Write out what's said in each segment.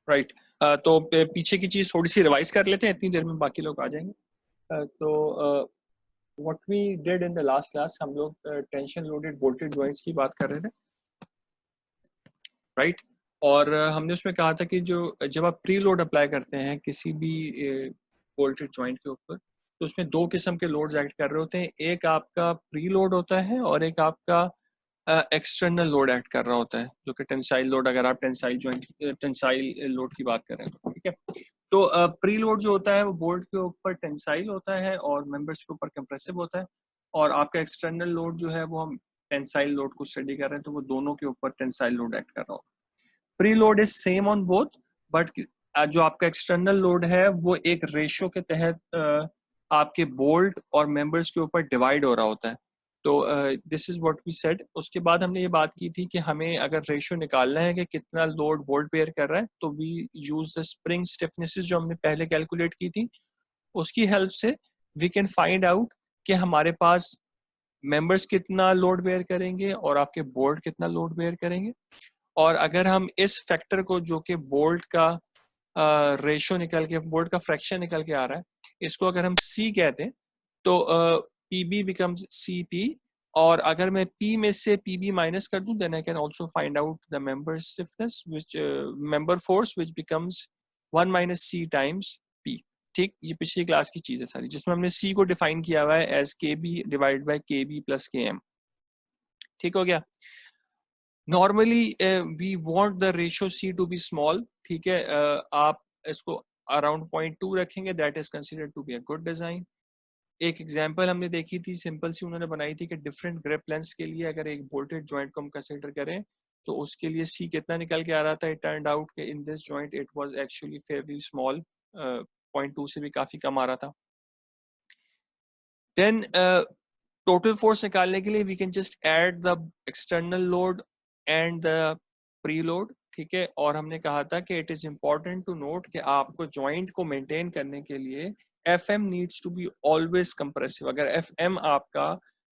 Right. तो पीछे की चीज थोड़ी सी रिवाइज कर लेते हैं, इतनी देर में बाकी लोग आ जाएंगे। तो what we did in the last class, हम लोग टेंशन लोडेड वोल्टेज जॉइंट्स की बात कर रहे थे, राइट। और हमने उसमें कहा था कि जो जब आप प्री लोड अप्लाई करते हैं किसी भी वोल्टेज जॉइंट के ऊपर, तो उसमें दो किस्म के लोड्स एक्ट कर रहे होते हैं। एक आपका प्री लोड होता है और एक आपका एक्सटर्नल लोड एक्ट कर रहा होता है, जो कि टेंसाइल लोड, अगर आप टेंसाइल जॉइंट टेंसाइल लोड की बात करें तो, ठीक है। तो प्री लोड जो होता है वो बोल्ट के ऊपर टेंसाइल होता है और मेंबर्स के ऊपर कंप्रेसिव होता है, और आपका एक्सटर्नल लोड जो है वो हम टेंसाइल लोड को स्टडी कर रहे हैं तो वो दोनों के ऊपर टेंसाइल लोड एक्ट कर रहा होता है। Pre load is same on both, but जो आपका एक्सटर्नल लोड है वो एक रेशियो के तहत आपके बोल्ट और मेंबर्स के ऊपर डिवाइड हो रहा होता है। तो this is what we said. उसके बाद हमने ये बात की थी कि हमें अगर रेशियो निकालना है कि कितना लोड बोल्ट बेयर कर रहा है, तो we use the spring stiffnesses जो हमने पहले कैलकुलेट की थी, उसकी हेल्प से वी कैन फाइंड आउट कि हमारे पास मेंबर्स कितना लोड बेयर करेंगे और आपके बोल्ट कितना लोड बेयर करेंगे। और अगर हम इस फैक्टर को, जो कि बोल्ट का रेशियो निकल के, बोल्ट का फ्रैक्शन निकल के आ रहा है, इसको अगर हम C कहते हैं तो PB बिकम्स CP, और अगर मैं P में से PB माइनस कर दूं, then I can also find out the member stiffness which member force which becomes 1 minus C times P। ठीक, ये पिछली क्लास की चीज है सारी, जिसमें हमने C को डिफाइन किया हुआ है as KB divide by KB plus KM। ठीक हो गया। Normally we want the ratio C to be small, ठीक है। आप इसको अराउंड 0.2 रखेंगे, that is considered to be a good design. एक एग्जांपल हमने देखी थी, सिंपल सी उन्होंने बनाई थी कि डिफरेंट ग्रिप लेंथ्स के लिए अगर एक बोल्टेड जॉइंट को हम कंसीडर करें तो उसके लिए C कितना निकल के आ रहा था। इट टर्न्ड आउट कि in this joint it was actually Fairlie small, 0.2 से भी काफी कम आ रहा था। देन टोटल फोर्स निकालने के लिए we can just add the external load and the preload, ठीक है। और हमने कहा था कि it is important to note कि आपको जॉइंट को मेंटेन करने के लिए FM needs to be always compressive. अगर FM आपका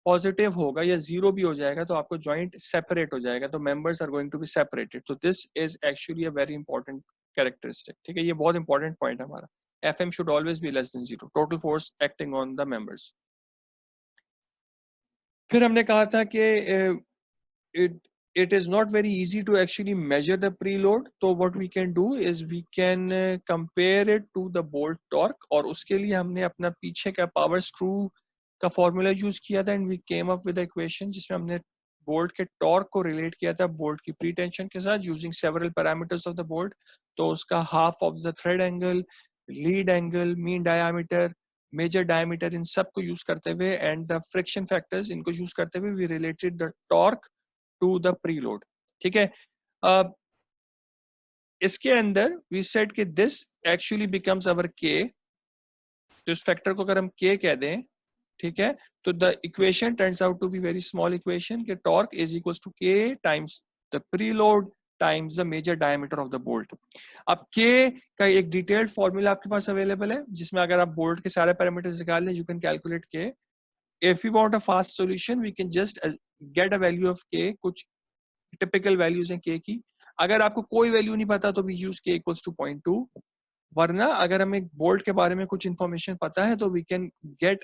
पॉजिटिव होगा या जीरो भी हो जाएगा तो आपको जॉइंट सेपरेट हो जाएगा, तो members are going to be separated. तो this is actually a very important characteristic, ठीक है। ये बहुत इंपॉर्टेंट पॉइंट है हमारा। FM should always be less than zero, total force acting on the members. फिर हमने कहा था कि it is not very easy to actually measure the preload, तो what we can do is we can compare it to the bolt torque, और उसके लिए हमने अपना पीछे का पावर स्क्रू का फॉर्मूला यूज किया था and we came up with a equation जिसमें हमने बोल्ट के टॉर्क को रिलेट किया था बोल्ट की प्री टेंशन के साथ using several parameters of the bolt. तो उसका half of the thread angle, lead angle, mean diameter, major diameter, इन सब को यूज करते हुए एंड द फ्रिक्शन फैक्टर्स, इनको यूज करते हुए we related the torque to the preload, ठीक है। अब इसके अंदर वी सेड कि this actually becomes our K, तो इस फैक्टर को अगर हम के कह दें, ठीक है, तो the equation turns out to be very small equation कि torque is equals to K times the preload times the major diameter of the bolt. अब के का एक डिटेल्ड फॉर्मूला आपके पास अवेलेबल है जिसमें अगर आप बोल्ट के सारे पैरामीटर्स निकाल लें, you can calculate K. If you want a fast solution we can just get a value of K, कुछ टिपिकल वैल्यूज हैं के की। अगर आपको कोई वैल्यू नहीं पता तो वी यूज के इक्वल्स टू 0.2, वरना अगर हमें बोल्ट के बारे में कुछ इंफॉर्मेशन पता है तो we can get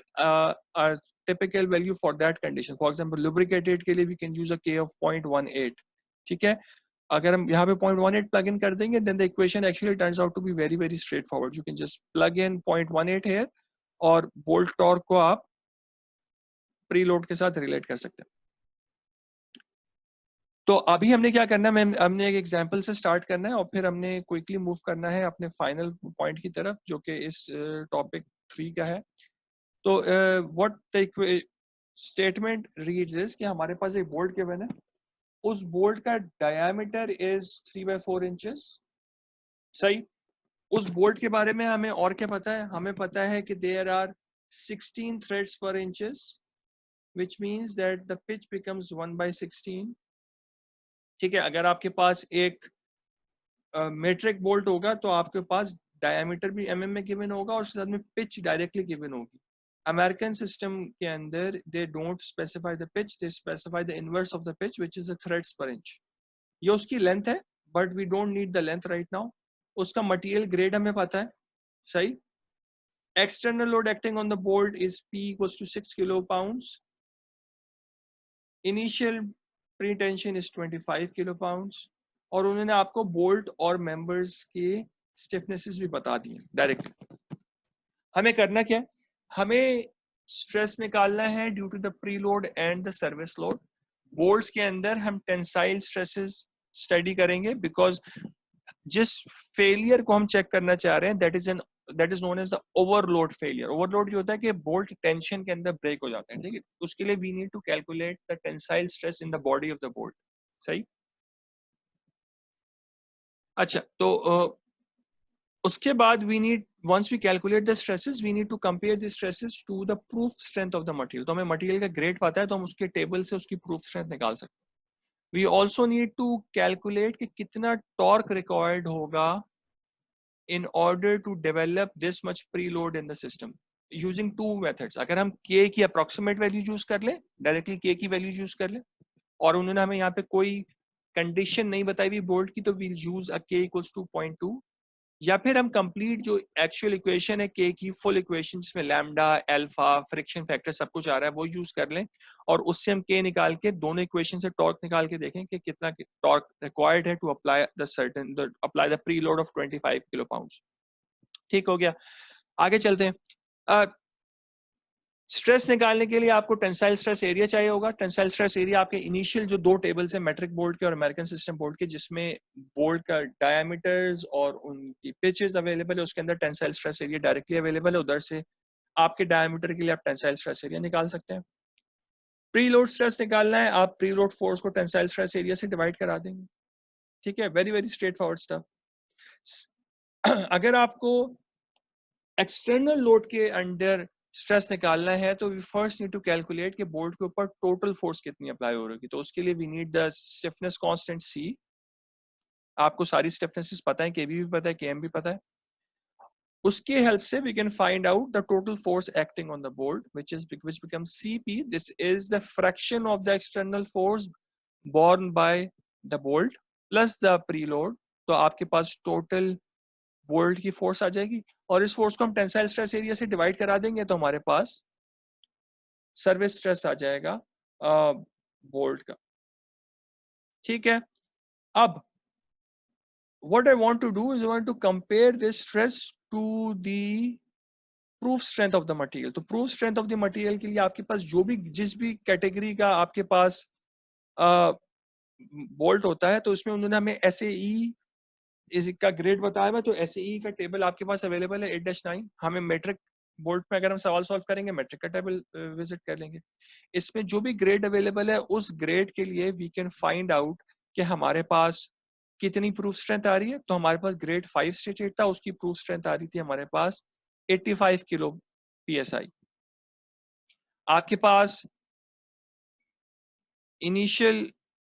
typical value for that condition. For example lubricated के लिए वी कैन यूज अ के ऑफ 0.18, ठीक है। अगर हम यहाँ पे 0.18 प्लग इन कर देंगे then the equation actually turns out to be very very straightforward. You can just plug in 0.18 here और बोल्ट टॉर्क को आप प्रीलोड के साथ रिलेट कर सकते हैं। तो अभी हमने क्या करना है, हमने एक एग्जांपल से स्टार्ट करना है और फिर हमने क्विकली मूव करना है अपने फाइनल पॉइंट की तरफ जो कि इस टॉपिक 3 का है। तो what the statement reads is कि हमारे पास एक बोल्ट गिवन है, उस बोल्ट का डायमीटर इज 3/4 इंचेस, सही। उस बोल्ट के बारे में हमें और क्या पता है, हमें पता है कि there are 16 threads per inches which means that the pitch becomes 1/16, ठीक है। अगर आपके पास एक मेट्रिक बोल्ट होगा तो आपके पास डायमीटर भी mm में गिवन होगा और साथ में पिच डायरेक्टली गिवन होगी। अमेरिकन सिस्टम के अंदर they don't specify the pitch, they specify the inverse of the pitch which is the threads per inch. ये उसकी लेंथ है but we don't need the length right now. उसका material grade हमें पता है, सही। External load acting on the bolt is P equals to 6 kilo pounds, initial pre tension is 25 kilo pounds, और उन्होंने आपको बोल्ट और मेंबर्स के स्टिफनेसेस भी बता दिए डायरेक्टली। हमें करना क्या है, हमें स्ट्रेस निकालना है due to the preload and the service load. Bolts के अंदर हम टेंसाइल स्ट्रेसेस स्टडी करेंगे, बिकॉज जिस फेलियर को हम चेक करना चाह रहे हैं that is known as the overload failure. Overload ये होता है कि बोल्ट टेंशन के अंदर ब्रेक हो जाते हैं, ठीक है। उसके लिए we need to calculate the tensile stress in the body of the bolt, सही। अच्छा, तो उसके बाद we need, once we calculate the stresses, we need to compare the stresses to the proof strength of the material। तो हमें material का grade पता है, तो हम उसके टेबल से उसकी प्रूफ स्ट्रेंथ निकाल सकते हैं। We also need to calculate कि कितना टॉर्क रिक्वायर्ड होगा in order to develop this much preload in the system using two methods। अगर हम K की approximate value यूज कर ले, डायरेक्टली K की वैल्यू यूज कर ले, और उन्होंने हमें यहाँ पे कोई कंडीशन नहीं बताई हुई बोल्ट की, तो we'll use a K equals to 0.2, या फिर हम कंप्लीट जो एक्चुअल इक्वेशन है K की फुल इक्वेशन जिसमें लैम्डा, अल्फा, फ्रिक्शन फैक्टर सब कुछ आ रहा है, वो यूज कर लें, और उससे हम K निकाल के दोनों इक्वेशन से टॉर्क निकाल के देखें कि कितना टॉर्क रिक्वायर्ड है to apply the preload of 25 kilo pounds. ठीक हो गया, आगे चलते हैं। स्ट्रेस निकालने के लिए आपको टेंसाइल स्ट्रेस एरिया चाहिए होगा। टेंसाइल स्ट्रेस एरिया आपके इनिशियल जो दो टेबल्स हैं मेट्रिक बोल्ट के और अमेरिकन सिस्टम बोल्ट के, जिसमें बोल्ट का डायमीटर्स और उनकी पिचेस अवेलेबल है, उसके अंदर tensile stress area directly available है। उधर से आपके डायमीटर के लिए आप टेंसाइल स्ट्रेस एरिया निकाल सकते हैं। प्रीलोड स्ट्रेस निकालना है, आप प्रीलोड फोर्स को टेंसाइल स्ट्रेस एरिया से डिवाइड करा देंगे, ठीक है। Very very straightforward stuff. अगर आपको एक्सटर्नल लोड के अंडर स्ट्रेस निकालना है, तो we first need to calculate कि बोल्ट के ऊपर टोटल फोर्स कितनी अप्लाई हो रही है। तो उसके लिए we need the stiffness constant C। आपको सारी स्टिफनेसेस पता है, केबी भी पता है, केएम भी पता है। उसके हेल्प से we can find out the total force acting on the bolt which becomes CP। This is the fraction of the external force borne by the bolt plus the preload. तो आपके पास total bolt की force आ जाएगी, और इस force को हम टेंसाइल स्ट्रेस एरिया से डिवाइड करा देंगे, तो हमारे पास सर्विस स्ट्रेस आ जाएगा बोल्ट का, ठीक है। अब what I want to do is I want to compare this stress to the proof strength of the material। तो proof strength of the material के लिए आपके पास जो भी जिस भी कैटेगरी का आपके पास बोल्ट होता है, तो उसमें उन्होंने हमें SAE इसका ग्रेड बताया हुआ, तो SAE का टेबल आपके पास अवेलेबल है 8-9। हमें मेट्रिक बोल्ट में अगर हम सवाल सॉल्व करेंगे, मेट्रिक का टेबल विजिट कर लेंगे। इसमें जो भी ग्रेड अवेलेबल है, उस ग्रेड के लिए वी कैन फाइंड आउट कि हमारे पास कितनी प्रूफ स्ट्रेंथ आ रही है। तो हमारे पास ग्रेड 5 स्टेटेड था, उसकी प्रूफ स्ट्रेंथ आ रही थी हमारे पास 85 किलो PSI। आपके पास इनिशियल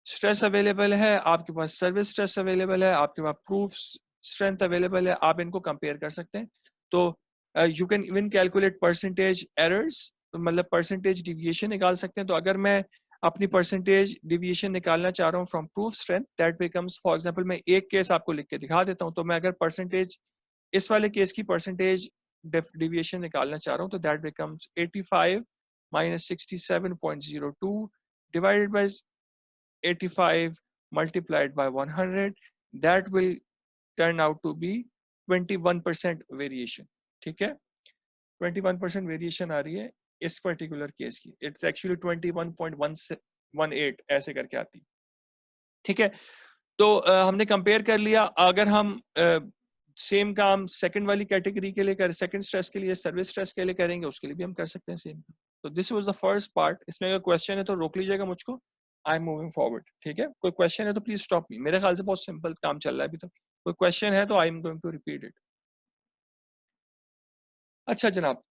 स्ट्रेस अवेलेबल है, आपके पास सर्विस स्ट्रेस अवेलेबल है, आपके पास प्रूफ स्ट्रेंथ अवेलेबल है, आप इनको कंपेयर कर सकते हैं। तो you can even calculate percentage errors, मतलब परसेंटेज डिविएशन निकाल सकते हैं। तो अगर मैं अपनी परसेंटेज डिविएशन निकालना चाह रहा हूँ from proof strength, that becomes, for example मैं एक केस आपको लिख के दिखा देता हूँ। तो मैं अगर परसेंटेज इस वाले केस की परसेंटेज डिविएशन निकालना चाह रहा हूँ, तो that becomes 85 minus 67.02 divided by 85 multiplied by 100, that will turn out to be 21% variation, ठीक है। 21% वेरिएशन आ रही है इस पर्टिकुलर केस की। इट्स एक्चुअली 21.18 ऐसे करके आती है, ठीक है। तो हमने कंपेयर कर लिया। अगर हम सेम काम सेकंड वाली कैटेगरी के लिए सेकंड स्ट्रेस के लिए, सर्विस स्ट्रेस के लिए करेंगे, उसके लिए भी हम कर सकते हैं सेम। तो this was the first part. इसमें अगर क्वेश्चन है तो रोक लीजिएगा मुझको, आई एम मूविंग फॉरवर्ड, ठीक है। कोई क्वेश्चन है तो प्लीज स्टॉप मी। मेरे ख्याल से बहुत सिंपल काम चल रहा है अभी तक। कोई क्वेश्चन है तो I am going to repeat it. अच्छा जनाब,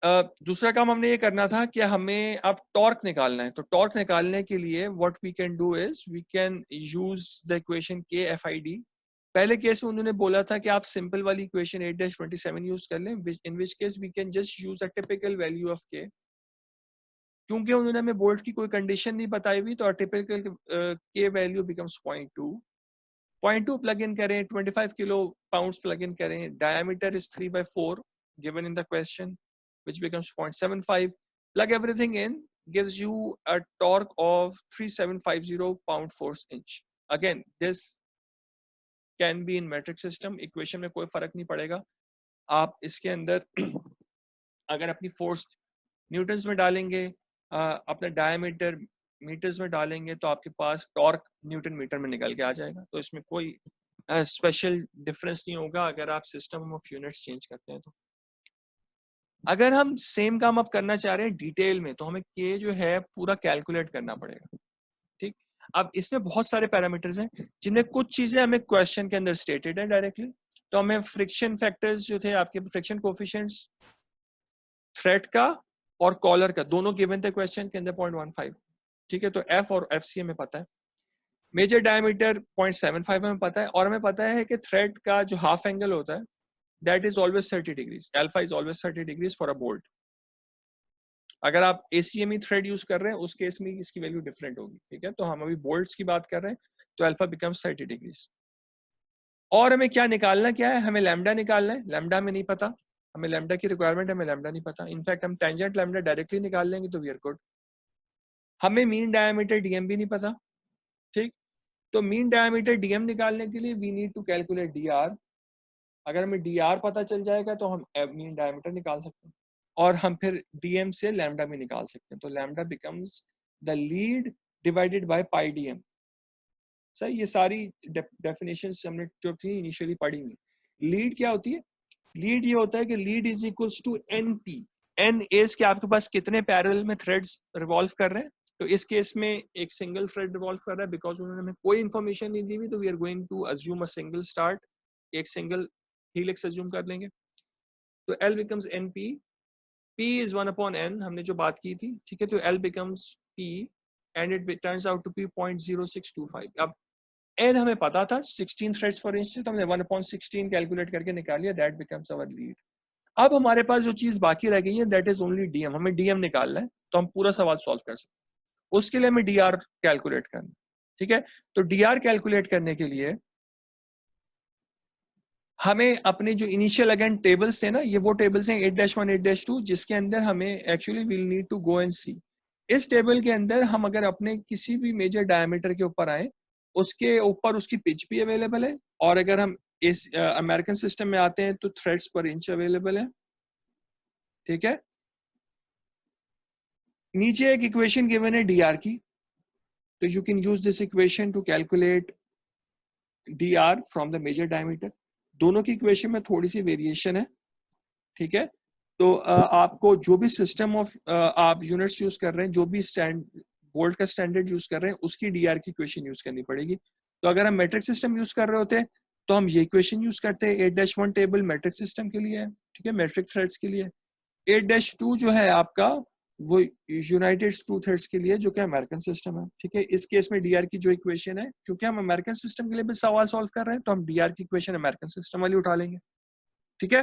दूसरा काम हमने ये करना था कि हमें अब टॉर्क निकालना है। तो टॉर्क निकालने के लिए what we can do is we can use the equation KFID। पहले केस में उन्होंने बोला था कि आप सिंपल वाली इक्वेशन 8-27 यूज कर लें, in which case we can just use a typical value of K। क्योंकि उन्होंने हमें बोल्ट की कोई कंडीशन नहीं बताई हुई, तो typical K value becomes 0.2। 0.2 plug in करें, 25 किलो पाउंड्स प्लग इन करें, diameter is 3/4 given in the question, which becomes 0.75. Plug everything in, gives you a torque of 3750 pound force inch. Again, this can be in metric system. Equation में कोई फर्क नहीं पड़ेगा. आप इसके अंदर अगर अपनी फोर्स न्यूटन्स में डालेंगे, अपना डायमीटर मीटर्स में डालेंगे, तो आपके पास टॉर्क न्यूटन मीटर में निकल के आ जाएगा. तो इसमें कोई स्पेशल डिफरेंस नहीं होगा अगर आप सिस्टम ऑफ यूनिट्स चेंज करते हैं. तो अगर हम सेम काम अब करना चाह रहे हैं डिटेल में, तो हमें के जो है पूरा कैलकुलेट करना पड़ेगा. ठीक, अब इसमें बहुत सारे पैरामीटर्स हैं जिनमें कुछ चीजें हमें क्वेश्चन के अंदर स्टेटेड है डायरेक्टली. तो हमें फ्रिक्शन फैक्टर्स जो थे आपके, फ्रिक्शन कोफिशिएंट्स थ्रेड का और कॉलर का, दोनों गिवन थे क्वेश्चन के अंदर 0.15. ठीक है, तो एफ और एफ सी हमें पता है. मेजर डायमीटर 0.75 हमें पता है, और हमें पता है कि थ्रेड का जो हाफ एंगल होता है that is always 30 degrees. Alpha is always 30 degrees for a bolt. अगर आप ACME थ्रेड यूज कर रहे हैं उस केस में इसकी वैल्यू डिफरेंट होगी. ठीक है, तो हम अभी बोल्ट्स की बात कर रहे हैं, तो अल्फा बिकम्स 30 डिग्रीज. और हमें क्या निकालना, क्या है, हमें लैम्डा निकालना है. लैम्डा हमें नहीं पता, हमें लैम्डा की रिक्वायरमेंट है, हमें लैम्डा नहीं पता. इनफैक्ट हम टेंजेंट लैम्डा डायरेक्टली निकाल लेंगे तो वी आर गुड. हमें मीन डायमीटर डीएम भी नहीं पता. ठीक, तो मीन डायमीटर डीएम निकालने के लिए we need to calculate DR. अगर हमें डीआर पता चल जाएगा तो हम मीन डायमीटर निकाल सकते हैं, और हम फिर डीएम से लैम्डा भी निकाल सकते हैं. तो lambda becomes the lead divided by pi DM. सही, ये सारी डेफिनेशंस हमने जो थी इनिशियली पढ़ी हुई. लीड क्या होती है? लीड ये होता है कि lead is equals to N P. N is कि आपके पास कितने पैरेलल में थ्रेड्स रिवॉल्व कर रहे हैं. तो इस केस में एक सिंगल थ्रेड रिवॉल्व कर रहा है, बिकॉज उन्होंने हमें कोई इन्फॉर्मेशन नहीं दी हुई, तो we are going to assume a single start, एक सिंगल हेलिक्स अज्यूम कर लेंगे. तो L becomes NP. P is 1/n, हमने जो बात की थी. ठीक है, तो L becomes P and it turns out to be 0.0625. अब N हमें पता था 16 threads per inch से, तो हमने 1/16 कैलकुलेट करके निकाल लिया. That becomes our lead. अब हमारे पास जो चीज बाकी रह गई है, that is only DM. हमें DM निकालना है, तो हम पूरा सवाल सॉल्व कर सकते हैं. उसके लिए हमें DR कैलकुलेट करना है. ठीक है, तो DR कैलकुलेट करने के लिए हमें अपने जो इनिशियल अगेन टेबल्स थे ना, ये वो टेबल्स हैं 8-1 8-2, जिसके अंदर हमें actually will need to go and see. इस टेबल के अंदर हम अगर अपने किसी भी मेजर डायमीटर के ऊपर आए, उसके ऊपर उसकी पिच भी अवेलेबल है, और अगर हम इस अमेरिकन सिस्टम में आते हैं तो थ्रेड्स पर इंच अवेलेबल है. ठीक है, नीचे एक इक्वेशन गिवन है डीआर की, तो you can use this equation to calculate DR from the major diameter. दोनों की इक्वेशन में थोड़ी सी वेरिएशन है. ठीक है, तो आपको जो भी सिस्टम ऑफ आप यूनिट्स यूज कर रहे हैं, जो भी बोल्ट का स्टैंडर्ड यूज कर रहे हैं, उसकी डीआर की इक्वेशन यूज करनी पड़ेगी. तो अगर हम मेट्रिक सिस्टम यूज कर रहे होते हैं तो हम ये इक्वेशन यूज करते हैं. 8-1 टेबल मेट्रिक सिस्टम के लिए है. ठीक है, मेट्रिक थ्रेड्स के लिए. 8-2 जो है आपका, वो यूनाइटेड स्क्रू थ्रेड्स के लिए, जो कि अमेरिकन सिस्टम है. ठीक है, इस केस में डीआर की जो इक्वेशन है, क्योंकि हम अमेरिकन सिस्टम के लिए भी सवाल सॉल्व कर रहे हैं, तो हम डीआर की इक्वेशन अमेरिकन सिस्टम वाली उठा लेंगे. ठीक है,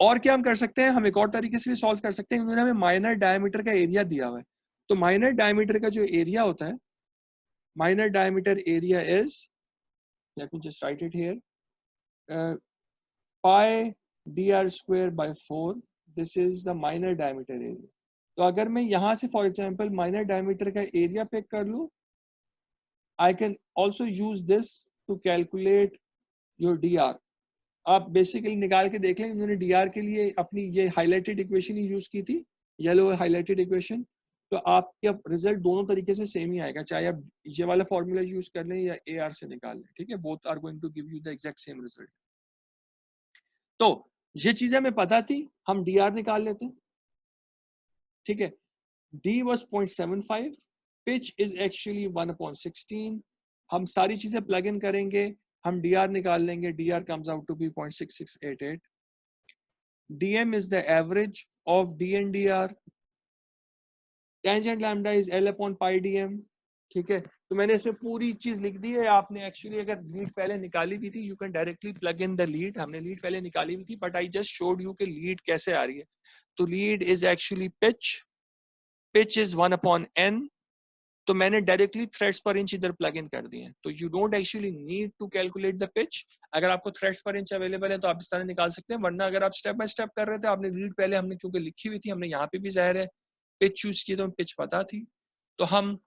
और क्या हम कर सकते हैं, हम एक और तरीके से भी सॉल्व कर सकते हैं. उन्होंने हमें माइनर डायमीटर का एरिया दिया हुआ है. तो माइनर डायमीटर का जो एरिया होता है, minor diameter area is, let me just write it here, pi dr²/4. This is the minor diameter area. तो अगर मैं यहां से फॉर एग्जांपल माइनर डायमीटर का एरिया पिक कर लूं, I can also use this to calculate your DR. आप basically निकाल के देख लें, उन्होंने डीआर के लिए अपनी ये हाईलाइटेड इक्वेशन ही यूज की थी, येलो हाईलाइटेड इक्वेशन. तो आपके रिजल्ट दोनों तरीके से सेम ही आएगा, चाहे आप ये वाला फॉर्मूला यूज कर लें या एआर से निकाल लें. ठीक है, both are going to give you the exact same result. तो ये चीजें हमें पता थी, हम डीआर निकाल लेते हैं. ठीक है, D was 0.75, pitch is actually 1/16. हम सारी चीजें प्लग इन करेंगे, हम डीआर निकाल लेंगे. DR comes out to be 0.6688. DM is the average of D and DR. Tangent lambda is L upon pi DM. ठीक है, तो मैंने इसमें पूरी चीज लिख दी है. आपने एक्चुअली अगर लीड पहले निकाली भी थी, you can directly plug in the lead. हमने लीड पहले निकाली भी थी, but I just showed you कि लीड कैसे आ रही है. तो lead is actually pitch. Pitch is 1/n. तो मैंने डायरेक्टली थ्रेड्स पर इंच इधर प्लग इन कर दिए। तो you don't actually need to calculate the pitch. अगर आपको थ्रेड्स पर इंच अवेलेबल है तो आप इस तरह निकाल सकते हैं, वरना अगर आप स्टेप बाय स्टेप कर रहे थे, आपने रीड पहले हमने क्योंकि लिखी हुई थी, हमने यहाँ पे भी जाहिर है पिच चूज की, तो पिच पता थी, तो हम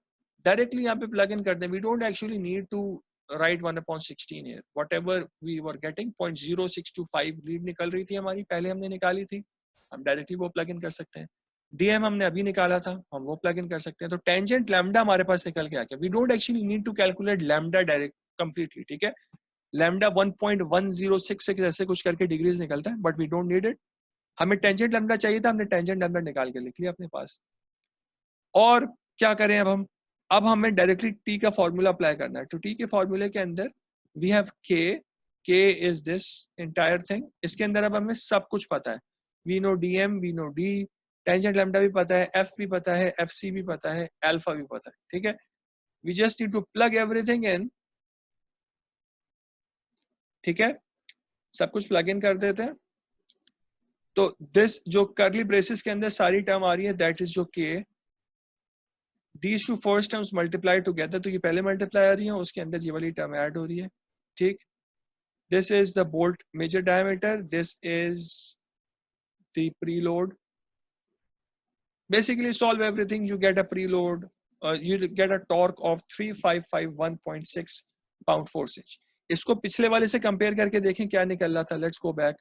डायरेक्टली यहाँ पे प्लग इन कर दें। We don't actually need to write 1/16 here, whatever we were getting 0.0625 lead निकल रही थी हमारी, पहले हमने निकाली थी, हम डायरेक्टली वो प्लग इन कर सकते हैं। डीएम हमने अभी निकाला था, हम वो प्लग इन कर सकते हैं। तो टेंजेंट लैम्डा हमारे पास निकल के आ गया। We don't actually need to calculate lambda direct completely, ठीक है। लैम्डा 1.1066 ऐसे कुछ करके डिग्रीज निकलता है, but we don't need it. हमें टेंजेंट लैम्डा चाहिए था, हमने टेंजेंट लैम्डा निकाल के लिख लिया अपने पास। और क्या करें अब हमें डायरेक्टली टी का फॉर्मूला अप्लाई करना है। तो टी के फॉर्मूले के अंदर वी हैव के इज दिस एंटायर थिंग। इसके अंदर अब हमें सब कुछ पता है। We know DM, we know D, tangent lambda भी पता है, एफ भी पता है, एफ सी भी पता है, अल्फा भी पता है, ठीक है। We just need to plug everything in, ठीक है। सब कुछ प्लग इन कर देते हैं। तो दिस जो कर्ली ब्रेसेस के अंदर सारी टर्म आ रही है, दैट इज जो के, these two first terms multiply together, तो ये पहले मल्टीप्लाई आ रही है, उसके अंदर ये वाली टर्म ऐड हो रही है, ठीक। this is the bolt major diameter, this is the preload. Basically solve everything, you get a preload, you get a torque of 3551.6 pound force inch। इसको पिछले वाले से कंपेयर करके देखें क्या निकल रहा था। Let's go back,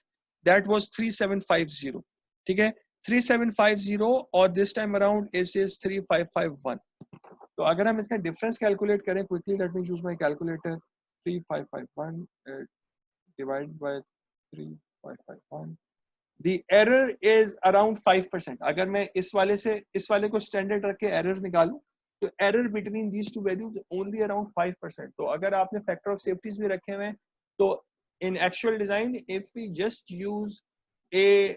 that was 3750, ठीक है, 3750, और दिस टाइम अराउंड इज 3551। तो अगर हम इसका डिफरेंस कैलकुलेट करें quickly, let me use my calculator, 3551 divide by 3551, the error is around 5%। अगर मैं इस वाले से इस वाले को स्टैंडर्ड रख के एरर निकालूं, तो error between these two values only around 5%। तो अगर आपने फैक्टर ऑफ सेफ्टीज भी रखे हुए हैं, तो in actual design if we just use a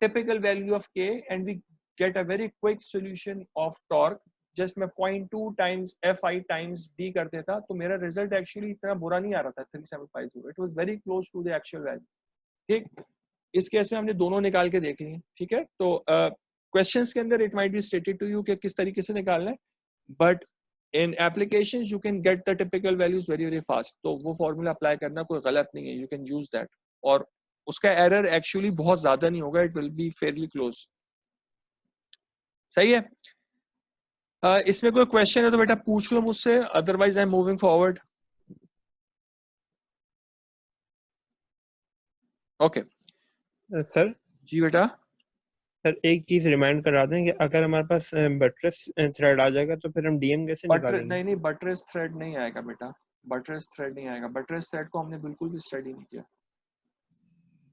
typical value of k and we get a very quick solution of torque, just मैं 0.2 times fi times d कर देता, तो मेरा रिजल्ट एक्चुअली इतना बुरा नहीं आ रहा था 3750, it was very close to the actual value, ठीक। इस केस में हमने दोनों निकाल के देख लिए, ठीक है। तो क्वेश्चंस के अंदर it might be stated to you कि किस तरीके से निकालना है, but in applications you can get the typical values very very fast. तो वो फॉर्मूला अप्लाई करना कोई गलत नहीं है, यू कैन यूज दैट, और उसका एरर एक्चुअली बहुत ज्यादा नहीं होगा, it will be Fairlie close. सही है। इसमें कोई क्वेश्चन है तो बेटा पूछ लो मुझसे, otherwise I am moving forward. Okay sir ji बेटा। सर एक चीज रिमाइंड करा दें कि अगर हमारे पास बटरेस थ्रेड आ जाएगा तो फिर हम डीएम कैसे निकालेंगे? नहीं, बटरेस थ्रेड नहीं आएगा बेटा, बटरेस थ्रेड नहीं आएगा। बटरेस थ्रेड को हमने बिल्कुल भी स्टडी नहीं किया।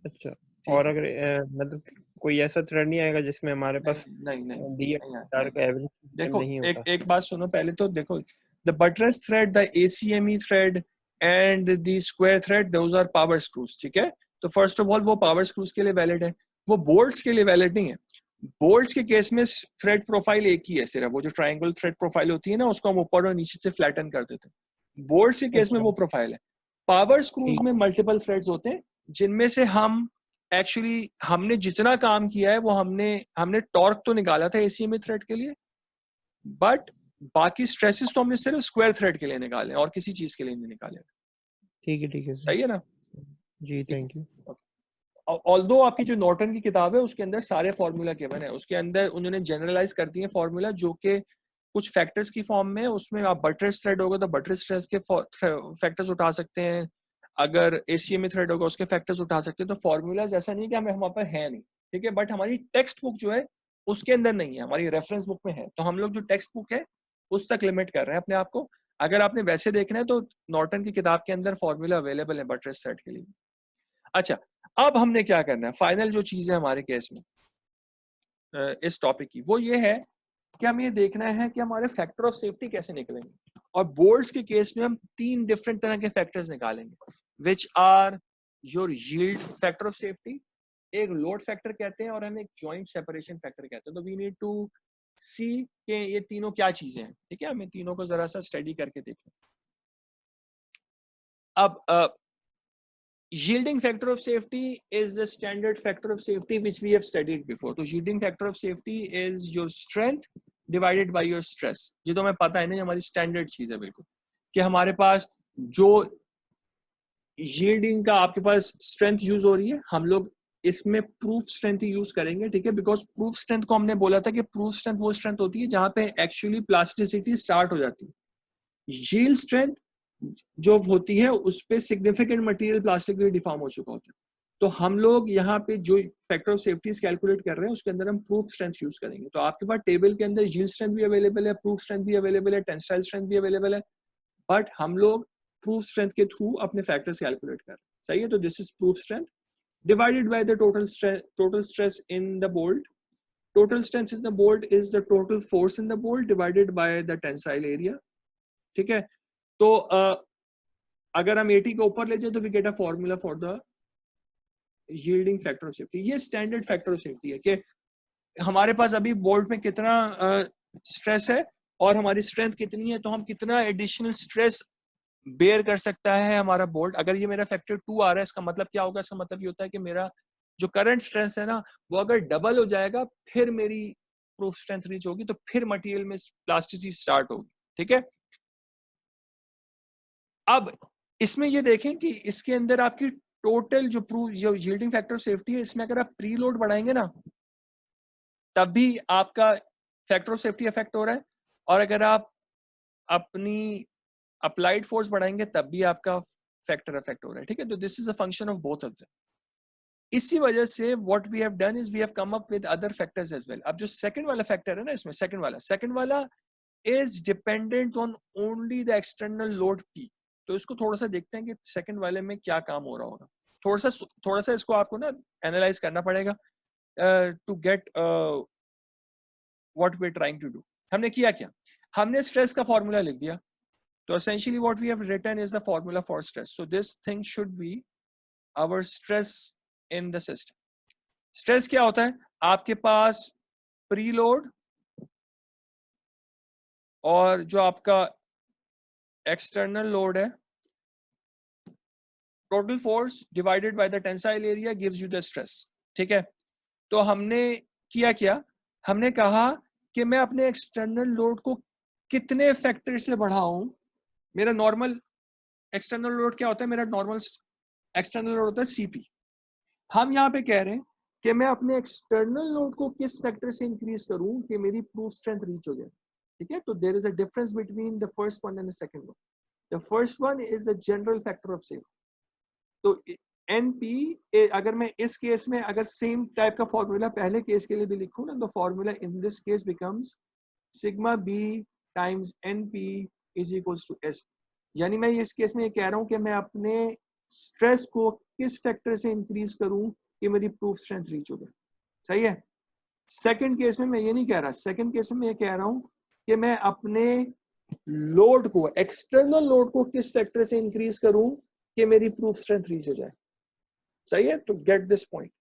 अच्छा, और अगर मतलब कोई ऐसा थ्रेड नहीं आएगा जिसमें हमारे पास नहीं डीएम का एवरेज देखो नहीं होता? एक बात सुनो पहले तो, देखो the buttress thread, the ACME thread and the square thread, those are power screws, ठीक है। तो फर्स्ट ऑफ ऑल वो पावर स्क्रूज के लिए वैलिड है, वो बोल्ट्स के लिए वैलिड नहीं है। बोल्ट्स के केस में थ्रेड प्रोफाइल एक ही है सिर्फ, वो जो ट्रायंगल थ्रेड प्रोफाइल होती है ना, उसको हम ऊपर और नीचे से फ्लैटन कर देते हैं। बोल्ट्स के केस में अच्छा वो प्रोफाइल है। पावर स्क्रूज ठीक। में मल्टीपल थ्रेड्स होते हैं, जिनमें से हम एक्चुअली हमने जितना काम किया है वो हमने टॉर्क तो निकाला था ACME थ्रेड के लिए, बट बाकी स्ट्रेसेस तो हमने सिर्फ स्क्वायर थ्रेड के लिए निकाले और किसी चीज के लिए नहीं निकाले। ठीक है सही है ना जी, थैंक यू। ऑल्दो आपकी जो नॉर्टन की किताब है उसके अंदर सारे फॉर्मूला गिवन है, उसके अंदर उन्होंने जनरलाइज कर दिए फॉर्मूला जो कि कुछ फैक्टर्स की फॉर्म में, उसमें आप बटरेस थ्रेड होगा तो बटरेस थ्रेड के फैक्टर्स उठा सकते हैं, अगर ACME थ्रेड होगा उसके फैक्टर्स उठा सकते हैं। तो फॉर्मूलाज ऐसा नहीं कि हमें हमारे पास है नहीं, ठीक है, बट हमारी टेक्स्ट बुक जो है उसके अंदर नहीं है, हमारी रेफरेंस बुक में है। तो हम लोग जो टेक्स्ट बुक है उस तक लिमिट कर रहे हैं अपने आप को। अगर आपने वैसे देखना है तो नॉर्टन की किताब के अंदर फॉर्मूला अवेलेबल है बटरेस थ्रेड के लिए। अच्छा, अब हमने क्या करना है, फाइनल जो चीज है हमारे केस में इस टॉपिक की, वो ये है कि हमें ये देखना है कि हमारे फैक्टर ऑफ सेफ्टी कैसे निकलेंगे। और बोल्ट्स के केस में हम 3 डिफरेंट तरह के फैक्टर्स निकालेंगे, which are your yield factor of safety, एक लोड फैक्टर कहते हैं, और हम एक जॉइंट सेपरेशन फैक्टर कहते हैं। तो वी नीड टू सी के ये तीनों क्या चीजें हैं, ठीक है। हमें तीनों को जरा सा स्टडी करके देखें। अब yielding factor of safety is the standard factor of safety which we have studied before. So yielding factor of safety is your strength divided by your stress. ये तो हमें पता है ना, हमारी स्टैंडर्ड चीज है बिल्कुल, कि हमारे पास जो यील्डिंग का आपके पास स्ट्रेंथ यूज हो रही है, हम लोग इसमें प्रूफ स्ट्रेंथ ही यूज करेंगे, ठीक है। बिकॉज प्रूफ स्ट्रेंथ को हमने बोला था कि प्रूफ स्ट्रेंथ वो स्ट्रेंथ होती है जहां पे एक्चुअली प्लास्टिसिटी स्टार्ट हो जाती है। यील्ड स्ट्रेंथ जो होती है उस पे सिग्निफिकेंट मटेरियल प्लास्टिकली डिफॉर्म हो चुका होता है। तो हम लोग यहाँ पे जो फैक्टर ऑफ सेफ्टी कैलकुलेट कर रहे हैं उसके अंदर हम प्रूफ स्ट्रेंथ यूज करेंगे। तो आपके पास टेबल के अंदर यील्ड स्ट्रेंथ भी अवेलेबल है, प्रूफ स्ट्रेंथ भी अवेलेबल है, टेंसाइल स्ट्रेंथ भी अवेलेबल है, बट हम लोग प्रूफ स्ट्रेंथ के थ्रू अपने फैक्टर्स कैलकुलेट कर रहे हैं। सही है। तो this is proof strength divided by the total stress in the bolt. Total stress in the bolt is the total force in the bolt divided by the tensile area, ठीक है। तो अगर हम 80 को ऊपर ले जाए तो we get a formula for the yielding factor of safety। ये स्टैंडर्ड फैक्टर ऑफ सेफ्टी है कि हमारे पास अभी बोल्ट में कितना स्ट्रेस है और हमारी स्ट्रेंथ कितनी है, तो हम कितना एडिशनल स्ट्रेस बेयर कर सकता है हमारा बोल्ट। अगर ये मेरा फैक्टर 2 आ रहा है, इसका मतलब क्या होगा? इसका मतलब ये होता है कि मेरा जो करंट स्ट्रेस है ना, वो अगर डबल हो जाएगा फिर मेरी प्रूफ स्ट्रेंथ रीच होगी, तो फिर मटेरियल में प्लास्टिसिटी स्टार्ट होगी, ठीक है। अब इसमें ये देखें कि इसके अंदर आपकी टोटल जो प्रूफ जो यील्डिंग फैक्टर सेफ्टी है, इसमें अगर आप प्री लोड बढ़ाएंगे ना तब भी आपका फैक्टर ऑफ सेफ्टी इफेक्ट हो रहा है, और अगर आप अपनी अप्लाइड फोर्स बढ़ाएंगे तब भी आपका फैक्टर इफेक्ट हो रहा है, ठीक है। तो this is a function of both of them. इसी वजह से what we have done is we have come up with other factors as well. अब जो सेकंड वाला फैक्टर है ना, इसमें सेकंड वाला is dependent on only the external load P. तो इसको थोड़ा सा देखते हैं कि सेकंड वाले में क्या काम हो रहा होगा। थोड़ा सा इसको आपको ना एनालाइज करना पड़ेगा to get what we are trying to do. हमने किया क्या? हमने स्ट्रेस का फॉर्मूला लिख दिया। तो essentially what we have written is the formula for stress. So this thing should be our stress in the system. Stress क्या होता है? आपके पास प्रीलोड और जो आपका एक्सटर्नल लोड है, total force divided by the tensile area gives you the stress, ठीक है। तो हमने किया क्या? हमने कहा कि मैं अपने एक्सटर्नल लोड को कितने फैक्टर से बढ़ाऊं। मेरा नॉर्मल एक्सटर्नल लोड क्या होता है? मेरा नॉर्मल एक्सटर्नल लोड होता है सीपी। हम यहाँ पे कह रहे हैं कि मैं अपने एक्सटर्नल लोड को किस फैक्टर से इंक्रीज करूं कि मेरी प्रूफ स्ट्रेंथ रीच हो जाए, ठीक है। तो there is a difference between the first one and the second one. The first one is the general factor of safety. तो एनपी, अगर मैं इस केस में अगर सेम टाइप का फॉर्मूला पहले केस के लिए भी लिखूं ना, तो formula in this case becomes sigma B times NP is equals to S. यानी मैं इस केस में ये कह रहा हूं कि मैं अपने स्ट्रेस को किस फैक्टर से इंक्रीज करूं कि मेरी प्रूफ स्ट्रेंथ रीच हो जाए। सही है। सेकंड केस में मैं ये नहीं कह रहा, सेकंड केस में मैं ये कह रहा हूं कि मैं अपने लोड को, एक्सटर्नल लोड को किस फैक्टर से इंक्रीज करूं कि मेरी प्रूफ स्ट्रेंथ रीच हो जाए। सही है। तो गेट दिस पॉइंट,